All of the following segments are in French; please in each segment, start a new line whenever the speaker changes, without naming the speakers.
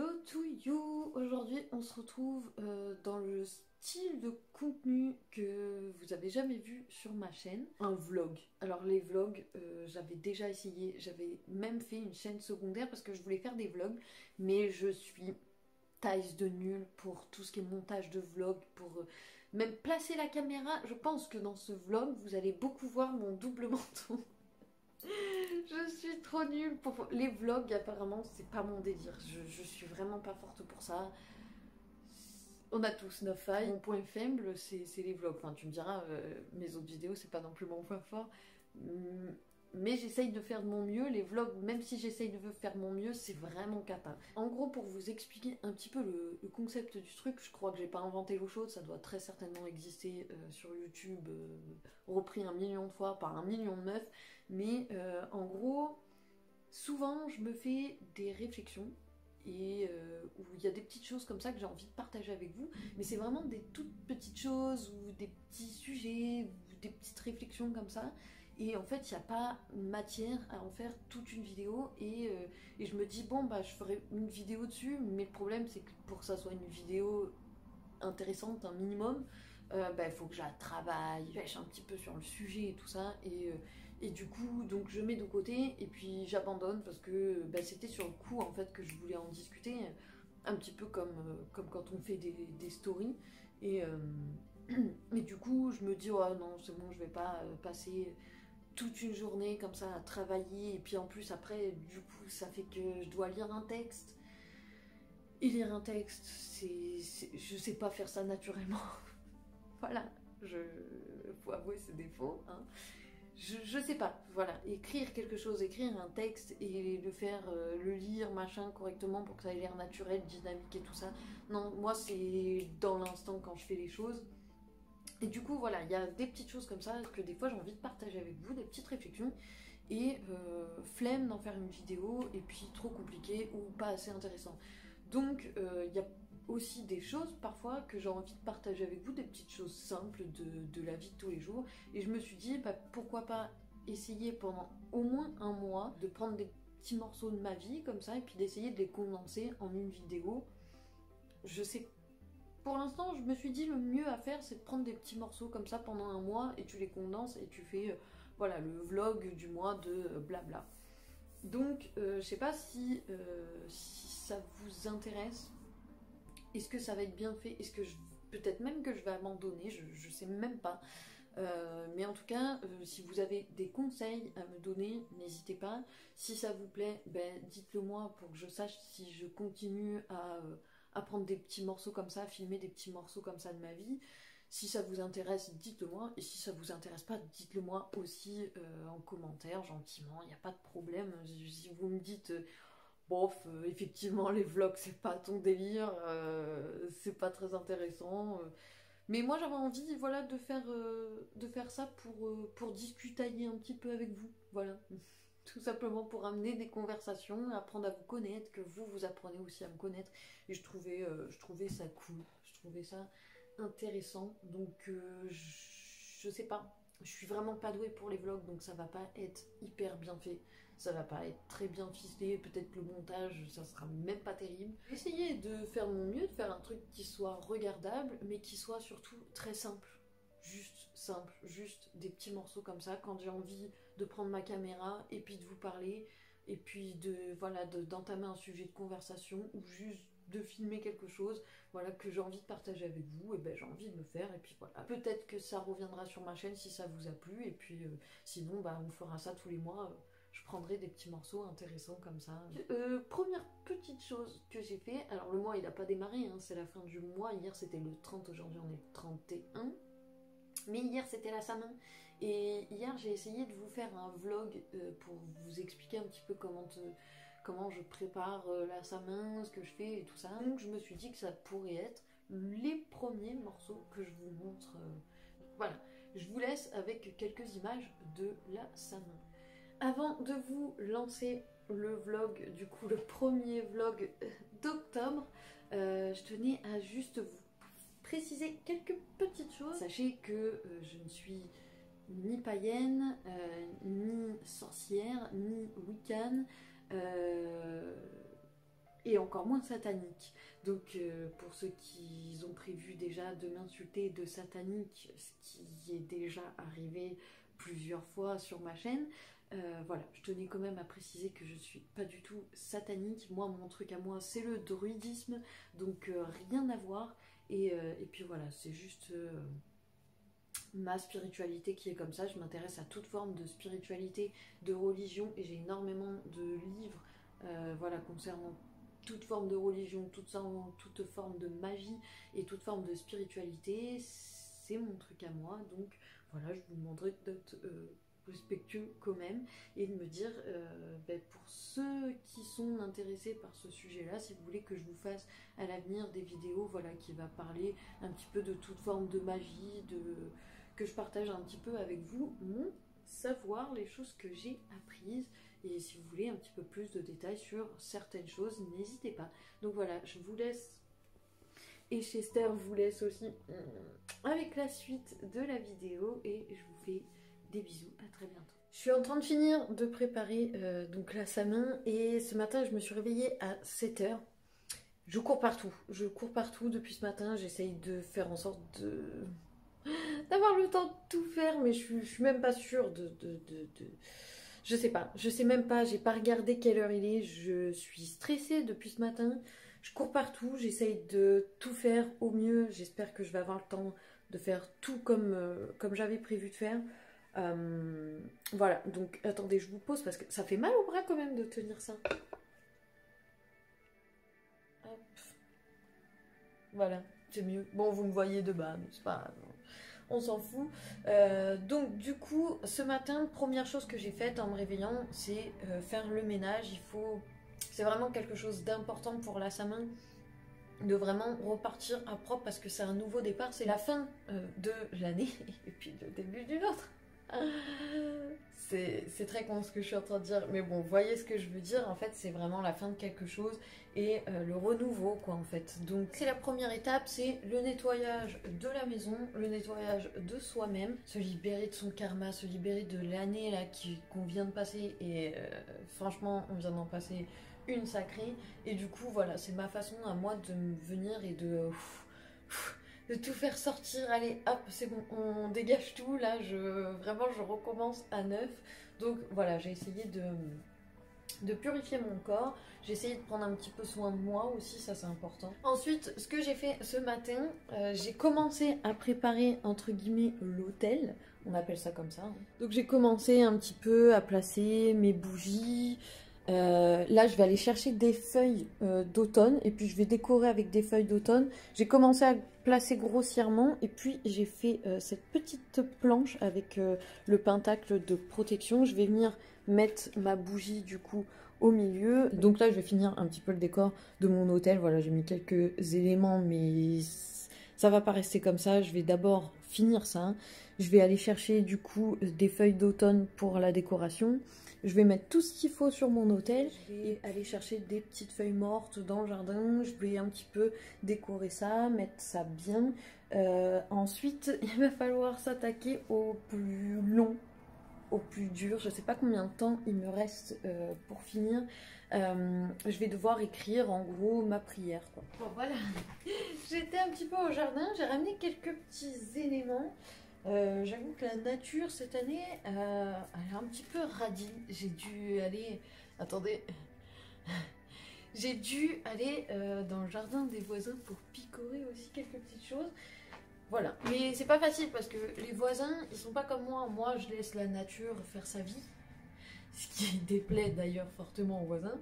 Hello to you! Aujourd'hui on se retrouve dans le style de contenu que vous avez jamais vu sur ma chaîne, un vlog. Alors les vlogs, j'avais déjà essayé, j'avais même fait une chaîne secondaire parce que je voulais faire des vlogs, mais je suis taille de nul pour tout ce qui est montage de vlog, pour même placer la caméra. Je pense que dans ce vlog vous allez beaucoup voir mon double menton. Je suis trop nulle pour les vlogs, apparemment c'est pas mon délire, je suis vraiment pas forte pour ça. On a tous nos failles. Mon point faible c'est les vlogs, enfin tu me diras, mes autres vidéos c'est pas non plus mon point fort. Mais j'essaye de faire de mon mieux, les vlogs, même si j'essaye de faire mon mieux, c'est vraiment cata. En gros, pour vous expliquer un petit peu le concept du truc, je crois que j'ai pas inventé l'eau chaude, ça doit très certainement exister sur YouTube, repris 1 million de fois par 1 million de meufs, mais en gros, souvent je me fais des réflexions, et où il y a des petites choses comme ça que j'ai envie de partager avec vous, mais c'est vraiment des toutes petites choses, ou des petits sujets, ou des petites réflexions comme ça. Et en fait, il n'y a pas matière à en faire toute une vidéo. Et je me dis, bon, bah, je ferai une vidéo dessus. Mais le problème, c'est que pour que ça soit une vidéo intéressante, un minimum, bah, il faut que je la travaille, pêche un petit peu sur le sujet et tout ça. Et du coup, donc je mets de côté. Et puis j'abandonne parce que bah, c'était sur le coup, en fait, que je voulais en discuter. Un petit peu comme quand on fait des stories. Et du coup, je me dis, oh non, c'est bon, je vais pas passer toute une journée comme ça à travailler, et puis en plus après du coup ça fait que je dois lire un texte, et lire un texte je sais pas faire ça naturellement. Voilà, faut avouer ses défauts, hein. Je sais pas, voilà, écrire quelque chose, écrire un texte et le faire, le lire machin correctement pour que ça ait l'air naturel, dynamique et tout ça, non, moi c'est dans l'instant quand je fais les choses. Et du coup, voilà, il y a des petites choses comme ça que des fois j'ai envie de partager avec vous, des petites réflexions, et flemme d'en faire une vidéo, et puis trop compliqué ou pas assez intéressant. Donc, il y a aussi des choses parfois que j'ai envie de partager avec vous, des petites choses simples de la vie de tous les jours. Et je me suis dit, bah, pourquoi pas essayer pendant au moins 1 mois de prendre des petits morceaux de ma vie comme ça, et puis d'essayer de les condenser en une vidéo. Je sais. Pour l'instant, je me suis dit le mieux à faire, c'est de prendre des petits morceaux comme ça pendant 1 mois, et tu les condenses et tu fais voilà, le vlog du mois de blabla. Donc, je sais pas si ça vous intéresse. Est-ce que ça va être bien fait? Est-ce que peut-être même que je vais abandonner, je sais même pas. Mais en tout cas, si vous avez des conseils à me donner, n'hésitez pas. Si ça vous plaît, ben, dites-le moi pour que je sache si je continue à prendre des petits morceaux comme ça, filmer des petits morceaux comme ça de ma vie. Si ça vous intéresse, dites-le moi. Et si ça vous intéresse pas, dites-le moi aussi en commentaire, gentiment. Il n'y a pas de problème. Si vous me dites... bof, effectivement, les vlogs, c'est pas ton délire, c'est pas très intéressant. Mais moi, j'avais envie, voilà, de faire ça pour discutailler un petit peu avec vous, voilà. Tout simplement pour amener des conversations, apprendre à vous connaître, que vous apprenez aussi à me connaître. Et je trouvais ça cool, je trouvais ça intéressant. Donc, je sais pas. Je suis vraiment pas douée pour les vlogs, donc ça va pas être hyper bien fait. Ça va pas être très bien ficelé, peut-être que le montage, ça sera même pas terrible. Essayez de faire mon mieux, de faire un truc qui soit regardable, mais qui soit surtout très simple. Juste des petits morceaux comme ça, quand j'ai envie de prendre ma caméra, et puis de vous parler, et puis d'entamer un sujet de conversation, ou juste de filmer quelque chose, voilà, que j'ai envie de partager avec vous, et ben j'ai envie de le faire, et puis voilà. Peut-être que ça reviendra sur ma chaîne si ça vous a plu, et puis sinon, bah, on fera ça tous les mois, je prendrai des petits morceaux intéressants comme ça. Première petite chose que j'ai fait, alors le mois il a pas démarré, hein, c'est la fin du mois, hier c'était le 30, aujourd'hui on est le 31, mais hier c'était la Saint-Main, et hier j'ai essayé de vous faire un vlog pour vous expliquer un petit peu comment je prépare la Saint-Main, ce que je fais et tout ça. Donc je me suis dit que ça pourrait être les premiers morceaux que je vous montre. Voilà, je vous laisse avec quelques images de la Saint-Main. Avant de vous lancer le vlog, du coup le premier vlog d'octobre, je tenais à juste vous préciser quelques petites choses. Sachez que je ne suis ni païenne, ni sorcière, ni wiccan. et encore moins satanique. Donc pour ceux qui ont prévu déjà de m'insulter de satanique, ce qui est déjà arrivé plusieurs fois sur ma chaîne, voilà, je tenais quand même à préciser que je suis pas du tout satanique. Moi, mon truc à moi, c'est le druidisme, donc rien à voir. Et puis voilà, c'est juste ma spiritualité qui est comme ça. Je m'intéresse à toute forme de spiritualité, de religion, et j'ai énormément de livres voilà, concernant toute forme de religion, toute forme de magie et toute forme de spiritualité. C'est mon truc à moi, donc voilà, je vous demanderai d'être respectueux quand même et de me dire pour ceux qui sont intéressés par ce sujet là, si vous voulez que je vous fasse à l'avenir des vidéos voilà, qui va parler un petit peu de toute forme de magie, que je partage un petit peu avec vous mon savoir, les choses que j'ai apprises, et si vous voulez un petit peu plus de détails sur certaines choses, n'hésitez pas. Donc voilà, je vous laisse, et Chester vous laisse aussi avec la suite de la vidéo, et je vous fais des bisous, à très bientôt. Je suis en train de finir de préparer donc la samin, et ce matin je me suis réveillée à 7 h. Je cours partout depuis ce matin, j'essaye de faire en sorte d'avoir le temps de tout faire, mais je suis même pas sûre je sais même pas, j'ai pas regardé quelle heure il est, je suis stressée depuis ce matin, je cours partout, j'essaye de tout faire au mieux, j'espère que je vais avoir le temps de faire tout comme j'avais prévu de faire. Voilà, donc attendez, je vous pose parce que ça fait mal au bras quand même de tenir ça. Hop. Voilà, c'est mieux. Bon, vous me voyez de bas, mais c'est pas grave. On s'en fout. Donc du coup, ce matin, première chose que j'ai faite en me réveillant, c'est faire le ménage. C'est vraiment quelque chose d'important pour la samin, de vraiment repartir à propre parce que c'est un nouveau départ. C'est la fin de l'année et puis le début d'une autre. C'est très con ce que je suis en train de dire, mais bon, vous voyez ce que je veux dire. En fait, c'est vraiment la fin de quelque chose et le renouveau, quoi, en fait. Donc, c'est la première étape, c'est le nettoyage de la maison, le nettoyage de soi-même, se libérer de son karma, se libérer de l'année là qu'on vient de passer. Et franchement, on vient d'en passer une sacrée. Et du coup, voilà, c'est ma façon à moi de venir et de tout faire sortir. Allez hop, c'est bon, on dégage tout là, vraiment je recommence à neuf. Donc voilà, j'ai essayé de purifier mon corps, j'ai essayé de prendre un petit peu soin de moi aussi, ça c'est important. Ensuite, ce que j'ai fait ce matin, j'ai commencé à préparer entre guillemets l'hôtel, on appelle ça comme ça, hein. Donc j'ai commencé un petit peu à placer mes bougies. Là je vais aller chercher des feuilles d'automne et puis je vais décorer avec des feuilles d'automne. J'ai commencé à placer grossièrement et puis j'ai fait cette petite planche avec le pentacle de protection. Je vais venir mettre ma bougie du coup au milieu. Donc là je vais finir un petit peu le décor de mon hôtel. Voilà, j'ai mis quelques éléments mais ça va pas rester comme ça. Je vais d'abord finir ça. Je vais aller chercher du coup des feuilles d'automne pour la décoration. Je vais mettre tout ce qu'il faut sur mon hôtel. Je vais aller chercher des petites feuilles mortes dans le jardin. Je vais un petit peu décorer ça, mettre ça bien. Ensuite, il va falloir s'attaquer au plus long, au plus dur. Je ne sais pas combien de temps il me reste pour finir. Je vais devoir écrire en gros ma prière, quoi. Bon voilà, j'étais un petit peu au jardin. J'ai ramené quelques petits éléments. J'avoue que la nature cette année elle est un petit peu radie. J'ai dû aller... Attendez. J'ai dû aller dans le jardin des voisins pour picorer aussi quelques petites choses. Voilà. Mais c'est pas facile parce que les voisins, ils sont pas comme moi. Moi, je laisse la nature faire sa vie. Ce qui déplaît d'ailleurs fortement aux voisins.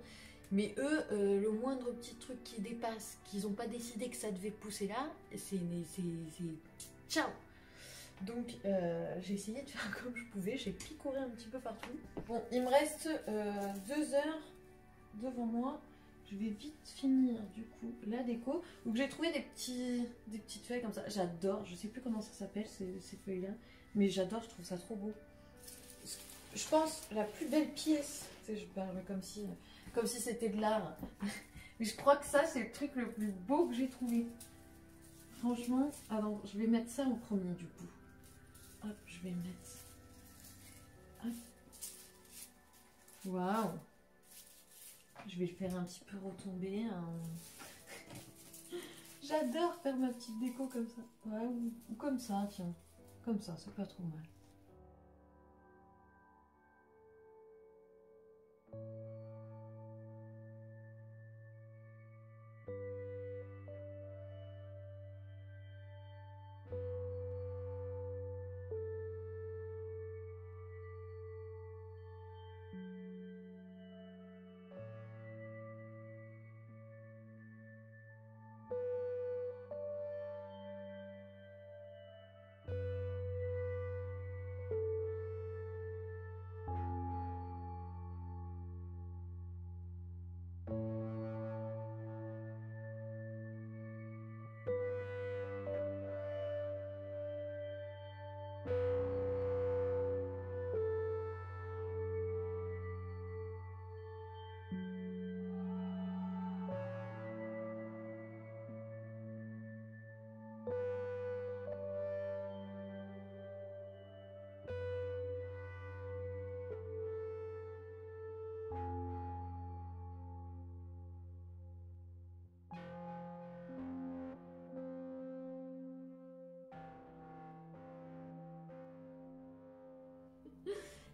Mais eux, le moindre petit truc qui dépasse, qu'ils n'ont pas décidé que ça devait pousser là, c'est... Ciao! Donc j'ai essayé de faire comme je pouvais, j'ai picoré un petit peu partout. Bon, il me reste 2 heures devant moi. Je vais vite finir du coup la déco. Donc j'ai trouvé des petites feuilles comme ça. J'adore, je sais plus comment ça s'appelle ces feuilles-là. Mais j'adore, je trouve ça trop beau. Je pense la plus belle pièce, tu sais, je parle comme si c'était de l'art. Mais je crois que ça c'est le truc le plus beau que j'ai trouvé. Franchement, alors je vais mettre ça en premier du coup. Hop, je vais mettre. Hop. Waouh. Je vais le faire un petit peu retomber. J'adore faire ma petite déco comme ça. Ouais, ou comme ça, tiens. Comme ça, c'est pas trop mal.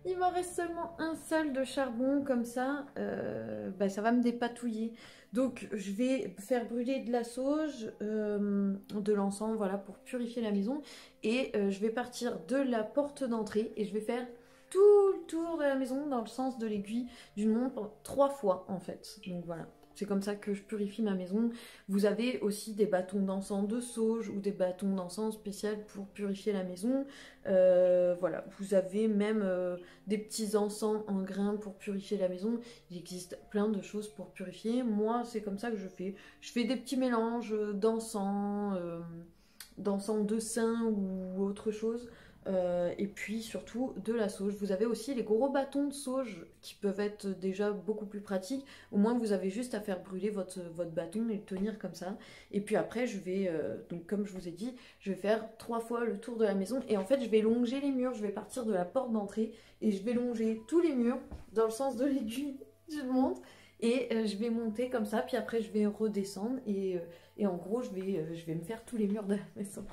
Il m'en reste seulement un seul de charbon, comme ça, ça va me dépatouiller. Donc je vais faire brûler de la sauge, de l'encens, voilà, pour purifier la maison. Et je vais partir de la porte d'entrée et je vais faire tout le tour de la maison dans le sens de l'aiguille d'une montre 3 fois en fait. Donc voilà. C'est comme ça que je purifie ma maison. Vous avez aussi des bâtons d'encens de sauge ou des bâtons d'encens spéciaux pour purifier la maison. Voilà, vous avez même des petits encens en grains pour purifier la maison. Il existe plein de choses pour purifier. Moi, c'est comme ça que je fais. Je fais des petits mélanges d'encens, d'encens de sein ou autre chose. Et puis surtout de la sauge. Vous avez aussi les gros bâtons de sauge qui peuvent être déjà beaucoup plus pratiques. Au moins vous avez juste à faire brûler votre bâton et le tenir comme ça. Et puis après je vais, donc comme je vous ai dit, je vais faire 3 fois le tour de la maison. Et en fait je vais longer les murs, je vais partir de la porte d'entrée et je vais longer tous les murs dans le sens de l'aiguille d'une montre. Et je vais monter comme ça, puis après je vais redescendre et en gros je vais me faire tous les murs de la maison.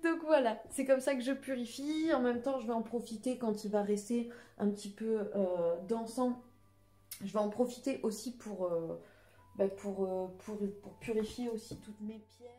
Donc voilà, c'est comme ça que je purifie. En même temps, je vais en profiter quand il va rester un petit peu d'encens. Je vais en profiter aussi pour purifier aussi toutes mes pierres.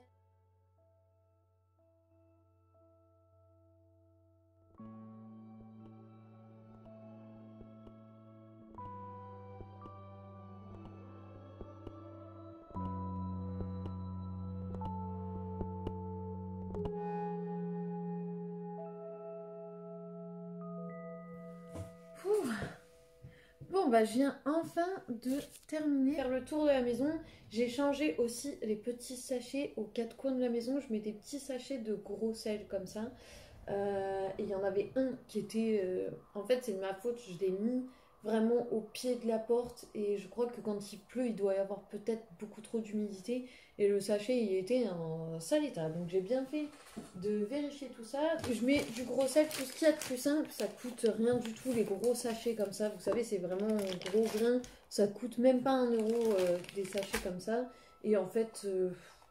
Bon bah je viens enfin de terminer faire le tour de la maison. J'ai changé aussi les petits sachets aux 4 coins de la maison. Je mets des petits sachets de gros sel comme ça. Et il y en avait un qui était... en fait c'est de ma faute, je l'ai mis vraiment au pied de la porte. Et je crois que quand il pleut, il doit y avoir peut-être beaucoup trop d'humidité. Et le sachet il était en sale état. Donc j'ai bien fait de vérifier tout ça. Je mets du gros sel, tout ce qu'il y a de plus simple. Ça coûte rien du tout les gros sachets comme ça. Vous savez c'est vraiment un gros grain. Ça coûte même pas 1 euro des sachets comme ça. Et en fait,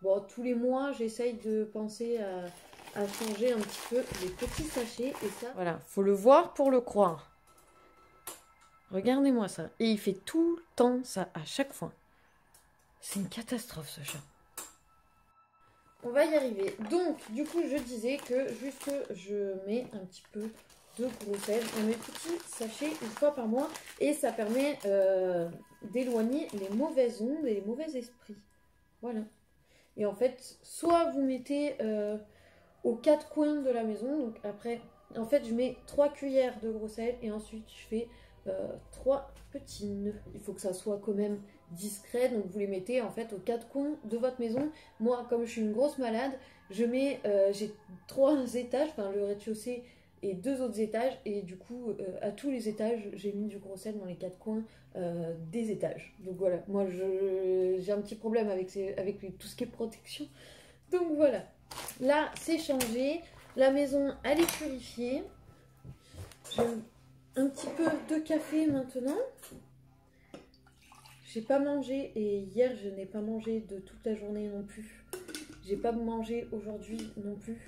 bon, tous les mois j'essaye de penser à changer un petit peu les petits sachets. Et ça, voilà, faut le voir pour le croire. Regardez-moi ça. Et il fait tout le temps ça à chaque fois. C'est une catastrophe ce chat. On va y arriver. Donc, du coup, je disais que juste je mets un petit peu de gros sel dans mes petits sachets une fois par mois. Et ça permet d'éloigner les mauvaises ondes et les mauvais esprits. Voilà. Et en fait, soit vous mettez aux 4 coins de la maison. Donc après, en fait, je mets 3 cuillères de gros sel et ensuite je fais 3 petits nœuds. Il faut que ça soit quand même discret, donc vous les mettez en fait aux 4 coins de votre maison. Moi, comme je suis une grosse malade, je mets, j'ai 3 étages, enfin le rez-de-chaussée et 2 autres étages, et du coup à tous les étages j'ai mis du gros sel dans les 4 coins des étages. Donc voilà, moi j'ai un petit problème avec tout ce qui est protection. Donc voilà, là c'est changé, la maison elle est purifiée. Un petit peu de café maintenant. j'ai pas mangé et hier je n'ai pas mangé de toute la journée non plus. J'ai pas mangé aujourd'hui non plus.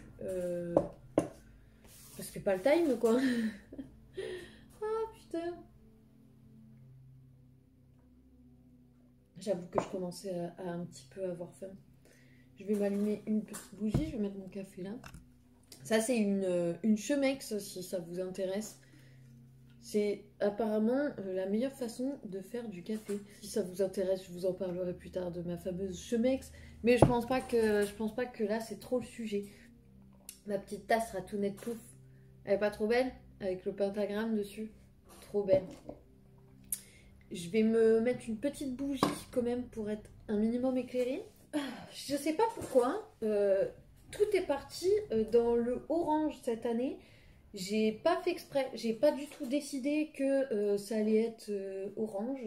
Parce que pas le time quoi. Ah putain. J'avoue que je commençais à un petit peu avoir faim. Je vais m'allumer une petite bougie, je vais mettre mon café là. Ça c'est une Chemex si ça vous intéresse. C'est apparemment la meilleure façon de faire du café. Si ça vous intéresse, je vous en parlerai plus tard de ma fameuse Chemex. Mais je pense pas que là c'est trop le sujet. Ma petite tasse Ratounette Pouf. Elle est pas trop belle? Avec le pentagramme dessus. Trop belle. Je vais me mettre une petite bougie quand même pour être un minimum éclairée. Je sais pas pourquoi. Tout est parti dans le orange cette année. J'ai pas fait exprès. J'ai pas du tout décidé que ça allait être orange.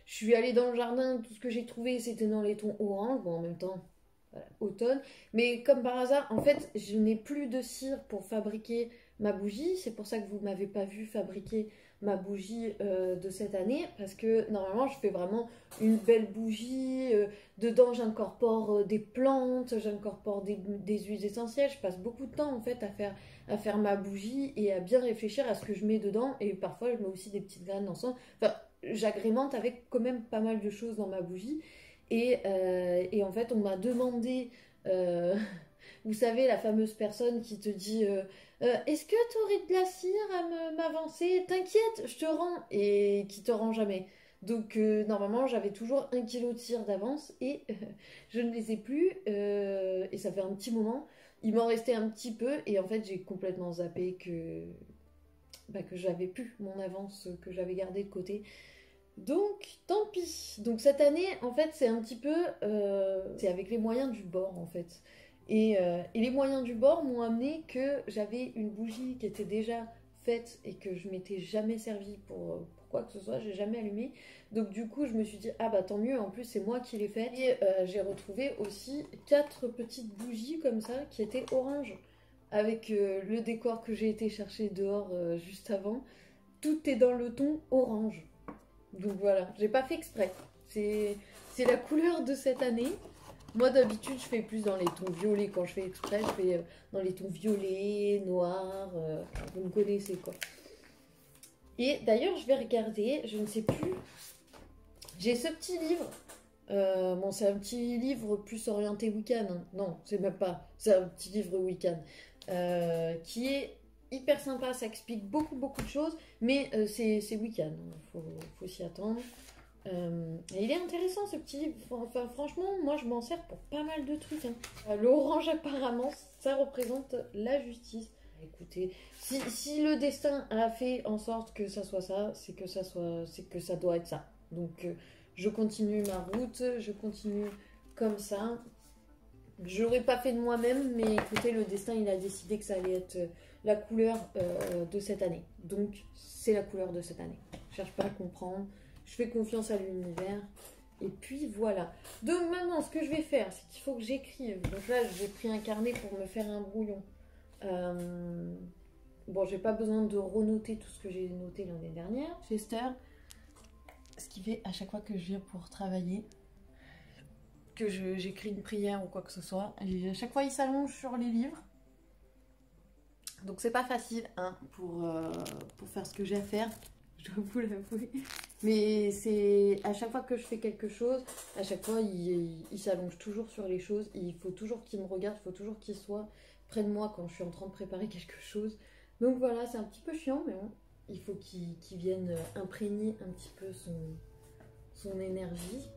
Je suis allée dans le jardin. Tout ce que j'ai trouvé c'était dans les tons orange. Bon en même temps. Voilà, automne. Mais comme par hasard, en fait, je n'ai plus de cire pour fabriquer ma bougie. C'est pour ça que vous ne m'avez pas vu fabriquer ma bougie de cette année. Parce que normalement, je fais vraiment une belle bougie. Dedans, j'incorpore des plantes, j'incorpore des huiles essentielles. Je passe beaucoup de temps en fait à faire ma bougie et à bien réfléchir à ce que je mets dedans. Et parfois, je mets aussi des petites graines d'encens. Enfin, j'agrémente avec quand même pas mal de choses dans ma bougie. Et en fait, on m'a demandé, euh, vous savez, la fameuse personne qui te dit est-ce que tu aurais de la cire à m'avancer? T'inquiète, je te rends. Et qui te rend jamais. Donc, normalement, j'avais toujours 1 kilo de cire d'avance et je ne les ai plus. Et ça fait un petit moment. Il m'en restait un petit peu et en fait, j'ai complètement zappé que j'avais plus mon avance que j'avais gardée de côté. Donc, tant pis. Donc cette année, en fait, c'est un petit peu... c'est avec les moyens du bord, en fait. Et les moyens du bord m'ont amené que j'avais une bougie qui était déjà faite et que je m'étais jamais servi pour quoi que ce soit, j'ai jamais allumé. Donc du coup, je me suis dit, ah bah tant mieux, en plus c'est moi qui l'ai faite. Et j'ai retrouvé aussi 4 petites bougies comme ça qui étaient orange. Avec le décor que j'ai été chercher dehors juste avant. Tout est dans le ton orange. Donc voilà, j'ai pas fait exprès. C'est la couleur de cette année. Moi d'habitude je fais plus dans les tons violets. Quand je fais exprès, je fais dans les tons violets, noirs. Vous me connaissez quoi. Et d'ailleurs je vais regarder, je ne sais plus. J'ai ce petit livre. Bon c'est un petit livre plus orienté week-end. Hein. Non, c'est même pas. C'est un petit livre week-end. Qui est hyper sympa, ça explique beaucoup de choses, mais c'est week-end, faut s'y attendre. Et il est intéressant ce petit livre, enfin, franchement, moi je m'en sers pour pas mal de trucs. Hein. L'orange apparemment, ça représente la justice. Écoutez, si le destin a fait en sorte que ça soit ça, c'est que ça doit être ça. Donc je continue ma route, je continue comme ça. J'aurais pas fait de moi-même, mais écoutez, le destin il a décidé que ça allait être la couleur de cette année. Donc c'est la couleur de cette année. Je cherche pas à comprendre, je fais confiance à l'univers. Et puis voilà. Donc maintenant, ce que je vais faire, c'est qu'il faut que j'écrive. Donc là, j'ai pris un carnet pour me faire un brouillon. Bon, j'ai pas besoin de renoter tout ce que j'ai noté l'année dernière. Chester, ce qui fait à chaque fois que je viens pour travailler, que j'écris une prière ou quoi que ce soit. Et à chaque fois, il s'allonge sur les livres. Donc c'est pas facile hein, pour faire ce que j'ai à faire, je dois vous l'avouer. Mais c'est à chaque fois que je fais quelque chose, à chaque fois, il s'allonge toujours sur les choses. Il faut toujours qu'il me regarde, il faut toujours qu'il soit près de moi quand je suis en train de préparer quelque chose. Donc voilà, c'est un petit peu chiant, mais bon, il faut qu'il vienne imprégner un petit peu son énergie.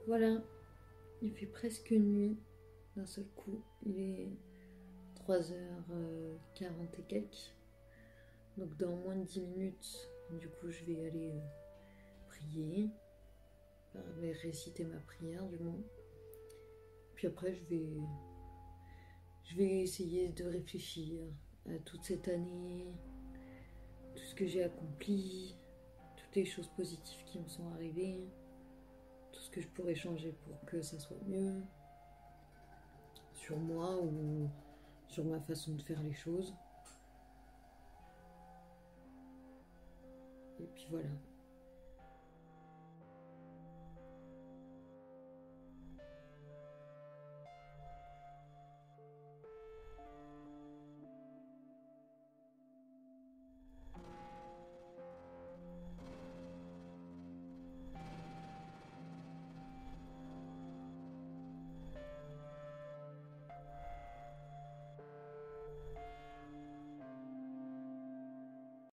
Voilà, il fait presque nuit. d'un seul coup. Il est 3h40 et quelques. Donc dans moins de 10 minutes, du coup, je vais aller prier. Enfin, je vais réciter ma prière, du moins. Puis après, je vais essayer de réfléchir à toute cette année, tout ce que j'ai accompli, toutes les choses positives qui me sont arrivées, tout ce que je pourrais changer pour que ça soit mieux, sur moi ou sur ma façon de faire les choses. Et puis voilà.